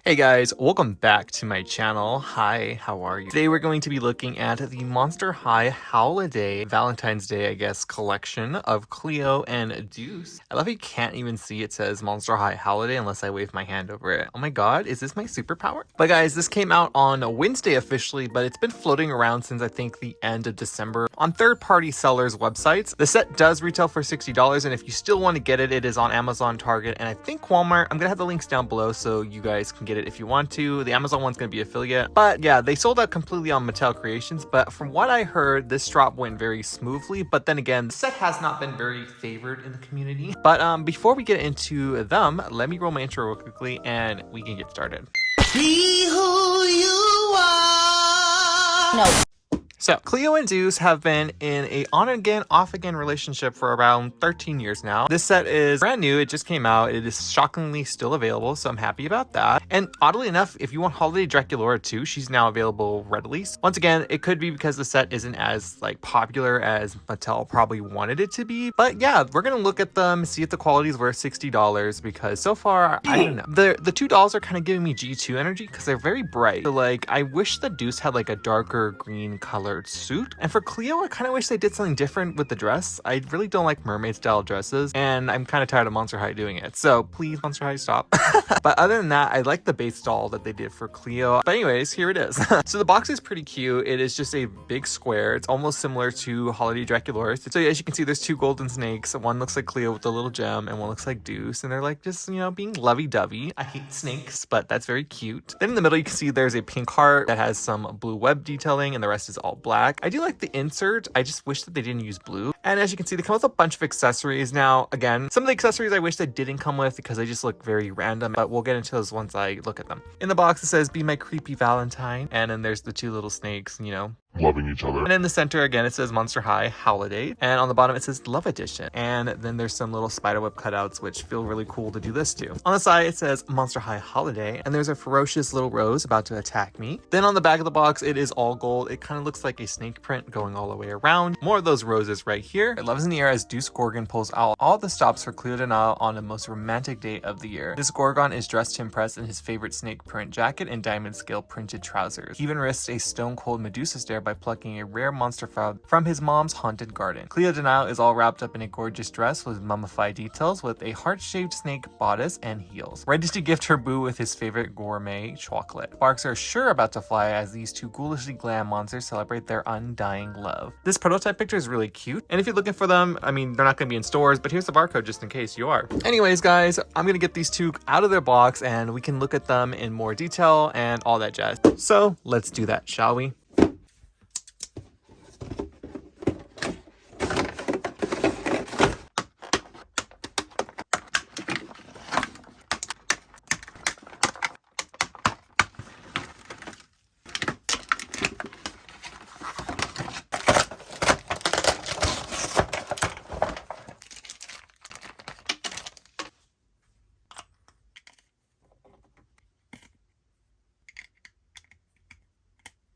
Hey guys, welcome back to my channel. Hi, how are you? Today we're going to be looking at the Monster High Howliday Valentine's Day, I guess, collection of Cleo and Deuce. I love you can't even see it says Monster High Howliday unless I wave my hand over it. Oh my god, is this my superpower? But guys, this came out on a Wednesday officially, but it's been floating around since I think the end of December on third-party sellers' websites. The set does retail for $60, and if you still want to get it, it is on Amazon, Target, and I think Walmart. I'm gonna have the links down below so you guys can get it if you want to. The Amazon one's gonna be affiliate, but yeah, they sold out completely on Mattel Creations. But from what I heard, this drop went very smoothly. But then again, the set has not been very favored in the community. But before we get into them, let me roll my intro real quickly and we can get started. Be who you are. No. So, Cleo and Deuce have been in a on-again, off-again relationship for around 13 years now. This set is brand new. It just came out. It is shockingly still available, so I'm happy about that. And oddly enough, if you want Holiday Draculaura too, she's now available readily. Once again, it could be because the set isn't as popular as Mattel probably wanted it to be. But yeah, we're gonna look at them, see if the quality is worth $60 because so far, I don't know. The two dolls are kind of giving me G2 energy because they're very bright. So I wish the Deuce had a darker green color suit, and for Cleo I kind of wish they did something different with the dress. I really don't like mermaid style dresses, and I'm kind of tired of Monster High doing it, so please Monster High stop. But other than that, I like the base doll that they did for Cleo. But anyways, here it is. So the box is pretty cute. It is just a big square. It's almost similar to Holiday Draculaura. So as you can see, there's two golden snakes. One looks like Cleo with a little gem, and one looks like Deuce, and they're just being lovey-dovey. I hate snakes, but that's very cute. Then in the middle you can see there's a pink heart that has some blue web detailing, and the rest is all black. I do like the insert. I just wish that they didn't use blue. And as you can see, they come with a bunch of accessories. Now, again, some of the accessories I wish they didn't come with because they just look very random, but we'll get into those once I look at them. In the box, it says, "Be my creepy Valentine." And then there's the two little snakes, loving each other. And in the center, again, it says Monster High Howliday. And on the bottom, it says Love Edition. And then there's some little spiderweb cutouts, which feel really cool to do this to. On the side, it says Monster High Holiday. And there's a ferocious little rose about to attack me. Then on the back of the box, it is all gold. It kind of looks like a snake print going all the way around. More of those roses right here. Love is in the air as Deuce Gorgon pulls out all the stops for Cleo Deuce on the most romantic day of the year. This Gorgon is dressed to impress in his favorite snake print jacket and diamond scale printed trousers. He even risks a stone cold Medusa stare by plucking a rare monster found from his mom's haunted garden. Cleo Deuce is all wrapped up in a gorgeous dress with mummified details with a heart-shaped snake bodice and heels, ready to gift her boo with his favorite gourmet chocolate. Sparks are sure about to fly as these two ghoulishly glam monsters celebrate their undying love. This prototype picture is really cute, and if you're looking for them, I mean, they're not going to be in stores, but here's the barcode just in case you are. Anyways, guys, I'm going to get these two out of their box and we can look at them in more detail and all that jazz. So let's do that, shall we?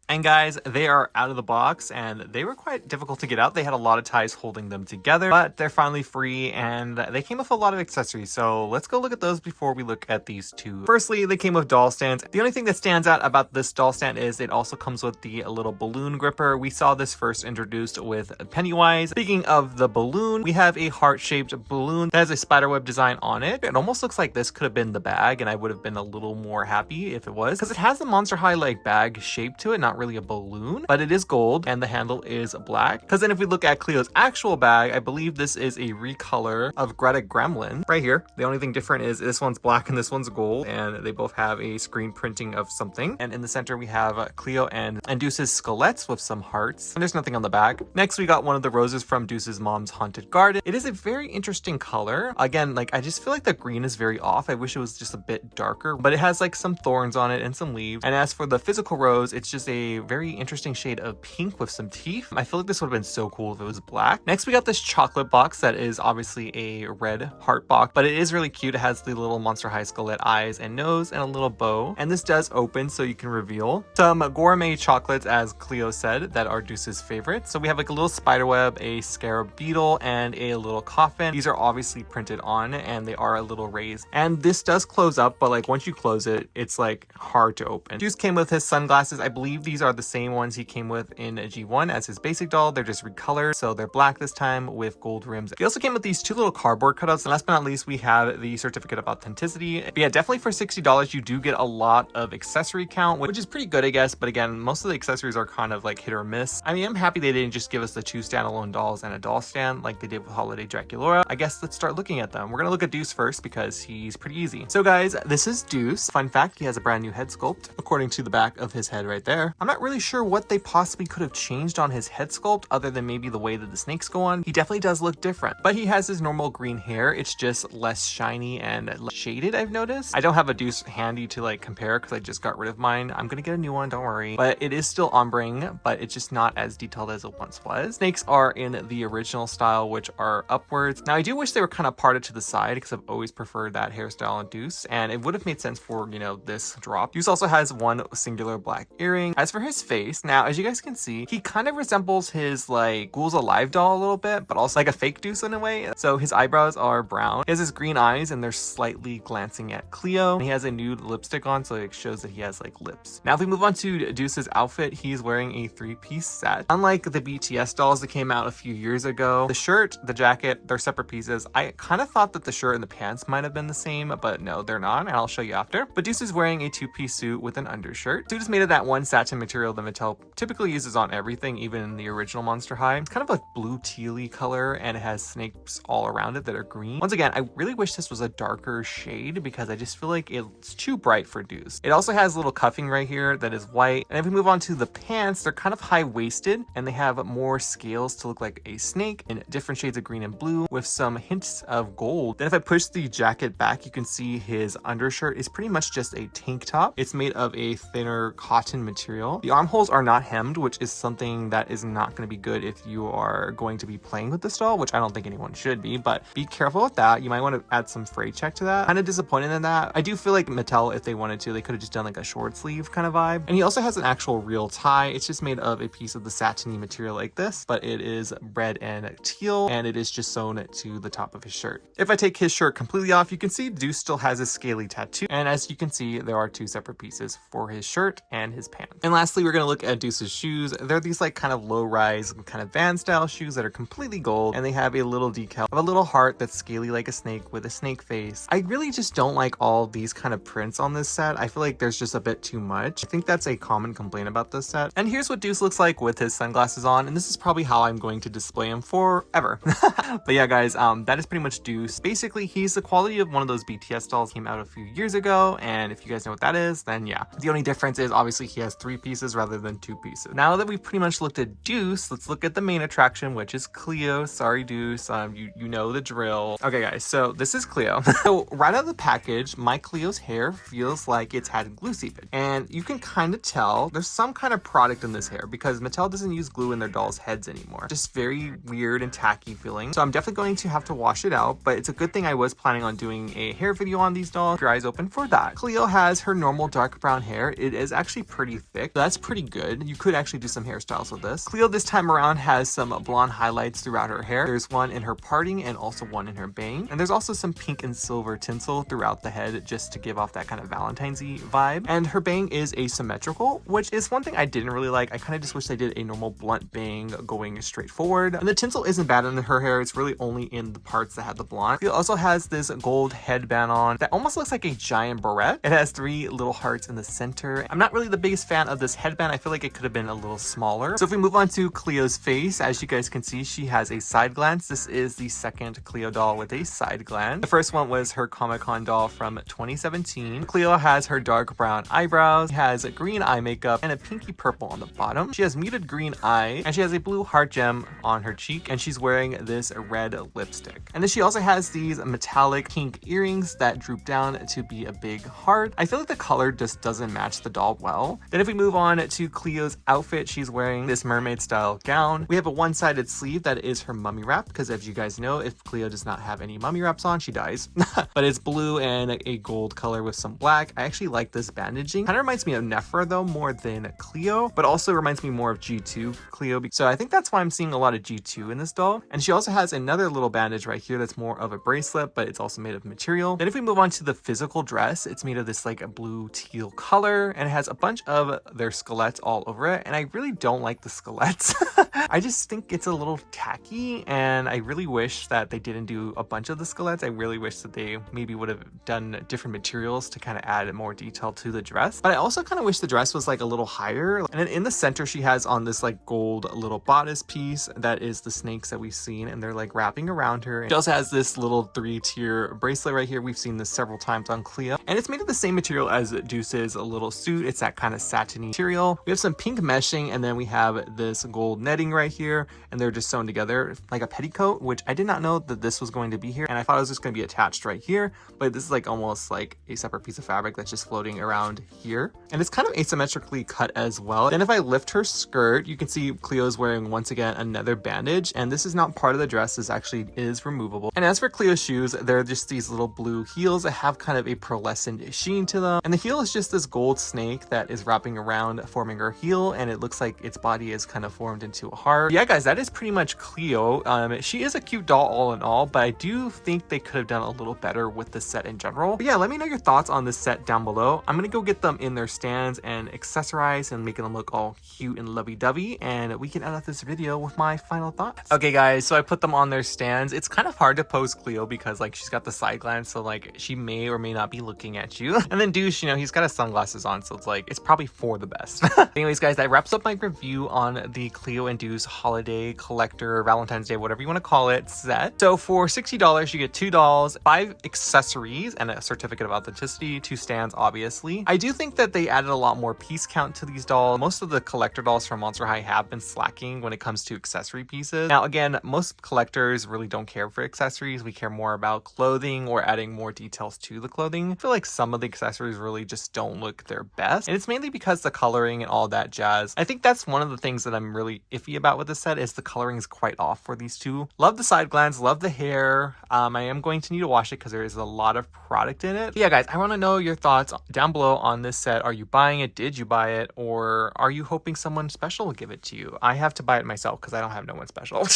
And guys, they are out of the box and they were quite difficult to get out. They had a lot of ties holding them together, but they're finally free and they came with a lot of accessories. So let's go look at those before we look at these two. Firstly, they came with doll stands. The only thing that stands out about this doll stand is it also comes with the little balloon gripper. We saw this first introduced with Pennywise. Speaking of the balloon, we have a heart-shaped balloon that has a spiderweb design on it. It almost looks like this could have been the bag, and I would have been a little more happy if it was, because it has the Monster High bag shape to it, not really a balloon, but it is gold and the handle is black. Because then if we look at Cleo's actual bag, I believe this is a recolor of Greta Gremlin right here. The only thing different is this one's black and this one's gold, and they both have a screen printing of something. And in the center we have Cleo and Deuce's skeletts with some hearts, and there's nothing on the back. Next we got one of the roses from Deuce's mom's haunted garden. It is a very interesting color. Again, I just feel like the green is very off. I wish it was just a bit darker, but it has some thorns on it and some leaves. And as for the physical rose, it's just a a very interesting shade of pink with some teeth. I feel like this would have been so cool if it was black. Next, we got this chocolate box that is obviously a red heart box, but it is really cute. It has the little Monster High Skelet eyes and nose and a little bow. And this does open so you can reveal some gourmet chocolates, as Cleo said, that are Deuce's favorites. So we have like a little spider web, a scarab beetle, and a little coffin. These are obviously printed on and they are a little raised. And this does close up, but like once you close it, it's like hard to open. Deuce came with his sunglasses. I believe these are the same ones he came with in G1 as his basic doll. They're just recolored, so they're black this time with gold rims. He also came with these two little cardboard cutouts. And last but not least, we have the certificate of authenticity. But yeah, definitely for $60, you do get a lot of accessory count, which is pretty good, I guess. But again, most of the accessories are kind of like hit or miss. I mean, I'm happy they didn't just give us the two standalone dolls and a doll stand like they did with Howliday Draculaura. I guess let's start looking at them. We're gonna look at Deuce first because he's pretty easy. So guys, this is Deuce. Fun fact, he has a brand new head sculpt according to the back of his head right there. I'm not really sure what they possibly could have changed on his head sculpt other than maybe the way that the snakes go on. He definitely does look different, but he has his normal green hair. It's just less shiny and less shaded, I've noticed. I don't have a Deuce handy to like compare because I just got rid of mine. I'm gonna get a new one, don't worry. But it is still ombring, but it's just not as detailed as it once was. Snakes are in the original style, which are upwards. Now I do wish they were kind of parted to the side because I've always preferred that hairstyle on Deuce, and it would have made sense for, you know, this drop. Deuce also has one singular black earring. As for his face, now as you guys can see, he kind of resembles his like Ghouls Alive doll a little bit, but also like a fake Deuce in a way. So his eyebrows are brown. He has his green eyes and they're slightly glancing at Cleo. And he has a nude lipstick on, so it shows that he has like lips. Now if we move on to Deuce's outfit, he's wearing a three-piece set. Unlike the BTS dolls that came out a few years ago, the shirt, the jacket, they're separate pieces. I kind of thought that the shirt and the pants might have been the same, but no, they're not, and I'll show you after. But Deuce is wearing a two-piece suit with an undershirt. The suit is made of that one satin material that Mattel typically uses on everything, even in the original Monster High. It's kind of like blue tealy color, and it has snakes all around it that are green. Once again, I really wish this was a darker shade because I just feel like it's too bright for Deuce. It also has a little cuffing right here that is white. And if we move on to the pants, they're kind of high-waisted and they have more scales to look like a snake in different shades of green and blue with some hints of gold. Then if I push the jacket back, you can see his undershirt is pretty much just a tank top. It's made of a thinner cotton material. The armholes are not hemmed, which is something that is not going to be good if you are going to be playing with this doll, which I don't think anyone should be, but be careful with that. You might want to add some fray check to that. Kind of disappointed in that. I do feel like Mattel, if they wanted to, they could have just done like a short sleeve kind of vibe. And he also has an actual real tie. It's just made of a piece of the satiny material like this, but it is red and teal, and it is just sewn to the top of his shirt. If I take his shirt completely off, you can see Deuce still has a scaly tattoo. And as you can see, there are two separate pieces for his shirt and his pants. And lastly, we're going to look at Deuce's shoes. They're these like kind of low rise, kind of van style shoes that are completely gold, and they have a little decal of a little heart that's scaly like a snake with a snake face. I really just don't like all these kind of prints on this set. I feel like there's just a bit too much. I think that's a common complaint about this set. And here's what Deuce looks like with his sunglasses on, and this is probably how I'm going to display him forever. But yeah, guys, that is pretty much Deuce. Basically, he's the quality of one of those BTS dolls came out a few years ago, and if you guys know what that is, then yeah. The only difference is obviously he has 3 pieces rather than 2 pieces. Now that we've pretty much looked at Deuce, let's look at the main attraction, which is Cleo. Sorry, Deuce, you know the drill. Okay, guys, so this is Cleo. So right out of the package, my Cleo's hair feels like it's had glue seepage, and you can kind of tell there's some kind of product in this hair because Mattel doesn't use glue in their dolls' heads anymore. Just very weird and tacky feeling. So I'm definitely going to have to wash it out, but it's a good thing I was planning on doing a hair video on these dolls. Keep your eyes open for that. Cleo has her normal dark brown hair. It is actually pretty thick. That's pretty good. You could actually do some hairstyles with this. Cleo this time around has some blonde highlights throughout her hair. There's one in her parting and also one in her bang. And there's also some pink and silver tinsel throughout the head just to give off that kind of Valentine's-y vibe. And her bang is asymmetrical, which is one thing I didn't really like. I kind of just wish they did a normal blunt bang going straight forward. And the tinsel isn't bad in her hair. It's really only in the parts that have the blonde. Cleo also has this gold headband on that almost looks like a giant barrette. It has 3 little hearts in the center. I'm not really the biggest fan of this headband. I feel like it could have been a little smaller. So if we move on to Cleo's face, as you guys can see, she has a side glance. This is the second Cleo doll with a side glance. The first one was her Comic-Con doll from 2017. Cleo has her dark brown eyebrows, has green eye makeup, and a pinky purple on the bottom. She has muted green eye, and she has a blue heart gem on her cheek, and she's wearing this red lipstick. And then she also has these metallic pink earrings that droop down to be a big heart. I feel like the color just doesn't match the doll well. Then if we move move on to Cleo's outfit, she's wearing this mermaid style gown. We have a one-sided sleeve that is her mummy wrap, because as you guys know, if Cleo does not have any mummy wraps on, she dies. But it's blue and a gold color with some black. I actually like this bandaging. Kind of reminds me of Nephra though, more than Cleo, but also reminds me more of G2 Cleo. So I think that's why I'm seeing a lot of G2 in this doll. And she also has another little bandage right here that's more of a bracelet, but it's also made of material. Then if we move on to the physical dress, it's made of this like a blue teal color, and it has a bunch of their skelettes all over it. And I really don't like the skelettes. I just think it's a little tacky, and I really wish that they didn't do a bunch of the skelettes. I really wish that they maybe would have done different materials to kind of add more detail to the dress. But I also kind of wish the dress was like a little higher. And then in the center, she has on this like gold little bodice piece that is the snakes that we've seen, and they're like wrapping around her. She also has this little 3-tier bracelet right here. We've seen this several times on Cleo, and it's made of the same material as Deuce's little suit. It's that kind of satiny material. We have some pink meshing, and then we have this gold netting right here, and they're just sewn together like a petticoat, which I did not know that this was going to be here, and I thought it was just going to be attached right here, but this is like almost like a separate piece of fabric that's just floating around here, and it's kind of asymmetrically cut as well. Then if I lift her skirt, you can see Cleo's wearing once again another bandage, and this is not part of the dress. This actually is removable. And as for Cleo's shoes, they're just these little blue heels that have kind of a pearlescent sheen to them, and the heel is just this gold snake that is wrapping around, forming her heel, and it looks like its body is kind of formed into a heart. Yeah guys, that is pretty much Cleo. She is a cute doll all in all, but I do think they could have done a little better with the set in general. But yeah, let me know your thoughts on this set down below. I'm gonna go get them in their stands and accessorize and making them look all cute and lovey-dovey, and we can edit this video with my final thoughts. Okay guys, so I put them on their stands. It's kind of hard to pose Cleo because like she's got the side glance, so like she may or may not be looking at you. And then Deuce, you know, he's got his sunglasses on, so it's like it's probably for the best. Anyways guys, that wraps up my review on the Cleo and Deuce holiday collector, Valentine's Day, whatever you want to call it, set. So for $60 you get 2 dolls, 5 accessories, and a certificate of authenticity, 2 stands obviously. I do think that they added a lot more piece count to these dolls. Most of the collector dolls from Monster High have been slacking when it comes to accessory pieces. Now again, most collectors really don't care for accessories. We care more about clothing or adding more details to the clothing. I feel like some of the accessories really just don't look their best, and it's mainly because the coloring and all that jazz. I think that's one of the things that I'm really iffy about with the set is the coloring is quite off for these two. Love the side glance, love the hair. I am going to need to wash it because there is a lot of product in it. But yeah guys, I want to know your thoughts down below on this set. Are you buying it? Did you buy it? Or are you hoping someone special will give it to you? I have to buy it myself because I don't have no one special.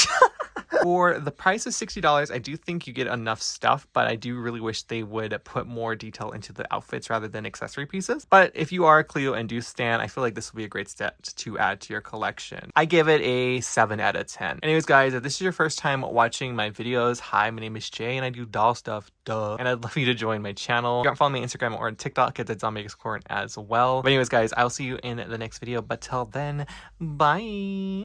For the price of $60, I do think you get enough stuff, but I do really wish they would put more detail into the outfits rather than accessory pieces. But if you are a Cleo and Deuce stan, I feel like this will be a great step to add to your collection. I give it a 7 out of 10. Anyways guys, if this is your first time watching my videos, hi, my name is Jay and I do doll stuff, duh. And I'd love you to join my channel. If you aren't following me on Instagram or on TikTok, it's @ZombieXcorn as well. But anyways guys, I'll see you in the next video, but till then, bye!